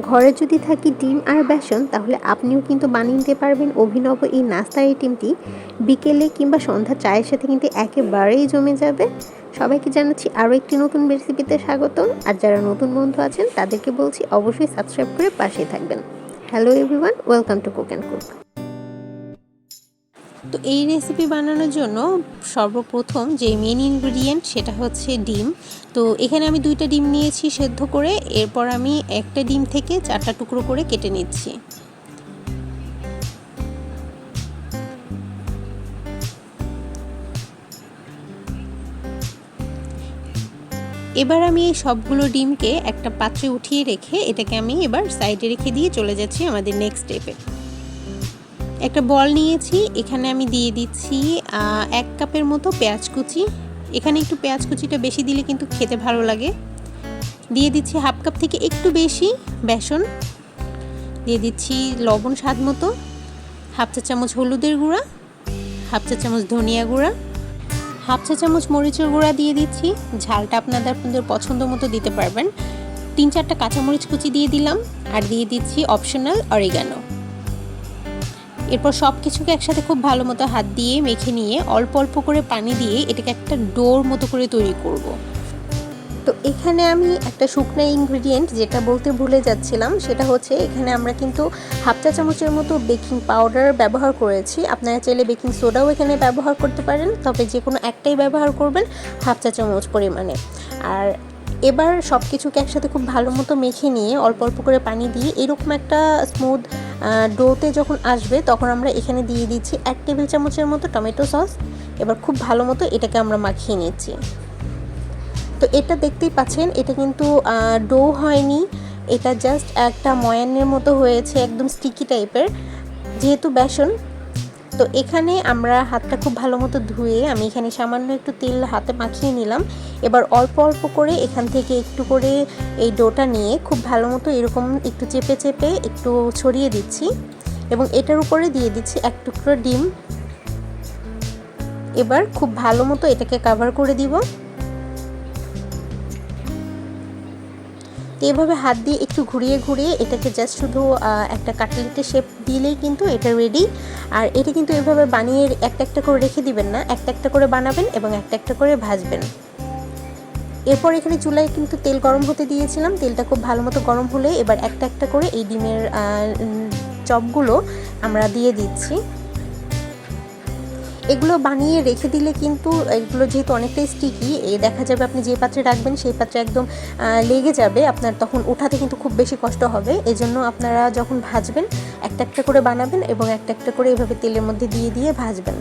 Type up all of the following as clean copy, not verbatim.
ঘরে যদি থাকে ডিম আর বেসন, তাহলে আপনিও কিন্তু বানিয়ে নিতে পারবেন অভিনব এই নাস্তার আইটেমটি। বিকেলে কিংবা সন্ধ্যা চায়ের সাথে কিন্তু একেবারেই জমে যাবে। সবাইকে জানাচ্ছি আরও একটি নতুন রেসিপিতে স্বাগতম। আর যারা নতুন বন্ধু আছেন তাদেরকে বলছি অবশ্যই সাবস্ক্রাইব করে পাশেই থাকবেন। Hello everyone, welcome to cook and cook. তো এই রেসিপি বানানোর জন্য সর্বপ্রথম যে মেন ইনগ্রিডিয়েন্ট সেটা হচ্ছে ডিম। তো এখানে আমি 2টা ডিম নিয়েছি সেদ্ধ করে, এরপর আমি একটা ডিম থেকে 4টা টুকরো করে কেটে নিচ্ছি। এবার আমি এই সবগুলো ডিমকে একটা পাত্রে উঠিয়ে রেখে এটাকে আমি এবার সাইডে রেখে দিয়ে চলে যাচ্ছি আমাদের নেক্সট স্টেপে। একটা বল নিয়েছি, এখানে আমি দিয়ে দিচ্ছি 1 কাপের মতো পেঁয়াজ কুচি। এখানে একটু পেঁয়াজ কুচিটা বেশি দিলে কিন্তু খেতে ভালো লাগে। দিয়ে দিচ্ছি 1/2 কাপ থেকে একটু বেশি বেসন। দিয়ে দিচ্ছি লবণ স্বাদ মতো, 1/2 চা চামচ হলুদের গুঁড়া, 1/2 চা চামচ ধনিয়া গুঁড়া, 1/2 চা চামচ মরিচের গুঁড়া দিয়ে দিচ্ছি। ঝালটা আপনাদের পছন্দ মতো দিতে পারবেন। 3-4টা কাঁচামরিচ কুচি দিয়ে দিলাম, আর দিয়ে দিচ্ছি অপশনাল অরিগানো। এরপর সব কিছুকে একসাথে খুব ভালো মতো হাত দিয়ে মেখে নিয়ে অল্প অল্প করে পানি দিয়ে এটাকে একটা ডোর মতো করে তৈরি করব। তো এখানে আমি একটা শুকনো ইনগ্রিডিয়েন্ট যেটা বলতে ভুলে যাচ্ছিলাম, সেটা হচ্ছে এখানে আমরা কিন্তু 1/2 চা চামচের মতো বেকিং পাউডার ব্যবহার করেছি। আপনারা চাইলে বেকিং সোডাও এখানে ব্যবহার করতে পারেন, তবে যে কোনো একটাই ব্যবহার করবেন 1/2 চা চামচ পরিমাণে। আর এবার সব কিছুকে একসাথে খুব ভালো মতো মেখে নিয়ে অল্প অল্প করে পানি দিয়ে এরকম একটা স্মুথ ডোতে যখন আসবে তখন আমরা এখানে দিয়ে দিচ্ছি 1 টেবিল চামচের মতো টমেটো সস। এবার খুব ভালো মতো এটাকে আমরা মাখিয়ে নিচ্ছি। তো এটা দেখতেই পাচ্ছেন, এটা কিন্তু ডো হয়নি, এটা জাস্ট একটা ময়ানের মতো হয়েছে, একদম স্টিকি টাইপের যেহেতু বেসন। তো এখানে আমরা হাতটা খুব ভালো মতো ধুয়ে আমি এখানে সামান্য একটু তেল হাতে মাখিয়ে নিলাম। এবার অল্প অল্প করে এখান থেকে একটু করে এই ডোটা নিয়ে খুব ভালো মতো এরকম একটু চেপে চেপে একটু ছড়িয়ে দিচ্ছি এবং এটার উপরে দিয়ে দিচ্ছি 1 টুকরো ডিম। এবার খুব ভালো মতো এটাকে কভার করে দিব। তো এভাবে হাত দিয়ে একটু ঘুরিয়ে ঘুরিয়ে এটাকে জাস্ট শুধু একটা কাটলেটের শেপ দিলেই কিন্তু এটা রেডি। আর এটা কিন্তু এভাবে বানিয়ে একটা একটা করে রেখে দিবেন না, একটা একটা করে বানাবেন এবং একটা একটা করে ভাজবেন। এরপর এখানে চুলায় কিন্তু তেল গরম হতে দিয়েছিলাম, তেলটা খুব ভালো মতো গরম হলে এবার একটা একটা করে এই ডিমের চপগুলো আমরা দিয়ে দিচ্ছি। এগুলো বানিয়ে রেখে দিলে কিন্তু এগুলো যেহেতু অনেকটাই স্টিকি, দেখা যাবে আপনি যে পাত্রে রাখবেন সেই পাত্রে একদম লেগে যাবে, আপনার তখন ওঠাতে কিন্তু খুব বেশি কষ্ট হবে। এজন্য আপনারা যখন ভাজবেন একটা একটা করে বানাবেন এবং একটা একটা করে এভাবে তেলের মধ্যে দিয়ে দিয়ে ভাজবেন।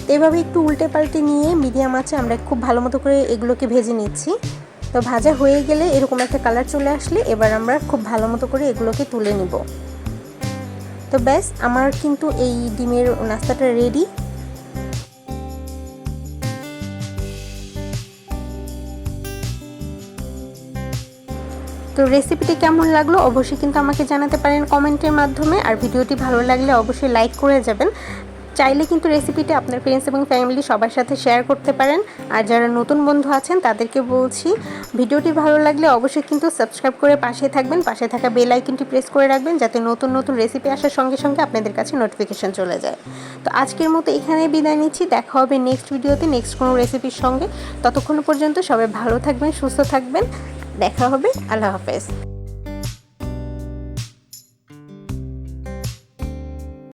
তো এভাবে একটু উল্টে পাল্টে নিয়ে মিডিয়াম আঁচে আমরা খুব ভালো মতো করে এগুলোকে ভেজে নিচ্ছি। তো ভাজা হয়ে গেলে এরকম একটা কালার চলে আসলে এবার আমরা খুব ভালো মতো করে এগুলোকে তুলে নিব। তো ব্যাস, আমার কিন্তু এই ডিমের নাস্তাটা রেডি। তো রেসিপিটি কেমন লাগলো অবশ্যই কিন্তু আমাকে জানাতে পারেন কমেন্টের মাধ্যমে। আর ভিডিওটি ভালো লাগলে অবশ্যই লাইক করে যাবেন। চাইলে কিন্তু রেসিপিটি আপনার ফ্রেন্ডস এবং ফ্যামিলি সবার সাথে শেয়ার করতে পারেন। আর যারা নতুন বন্ধু আছেন তাদেরকে বলছি, ভিডিওটি ভালো লাগলে অবশ্যই কিন্তু সাবস্ক্রাইব করে পাশে থাকবেন, পাশে থাকা বেল আইকনটি প্রেস করে রাখবেন যাতে নতুন নতুন রেসিপি আসার সঙ্গে সঙ্গে আপনাদের কাছে নোটিফিকেশন চলে যায়। তো আজকের মতো এখানেই বিদায় নিচ্ছি, দেখা হবে নেক্সট ভিডিওতে নেক্সট কোনো রেসিপির সঙ্গে। ততক্ষণ পর্যন্ত সবাই ভালো থাকবেন, সুস্থ থাকবেন, দেখা হবে। আল্লাহ হাফেজ।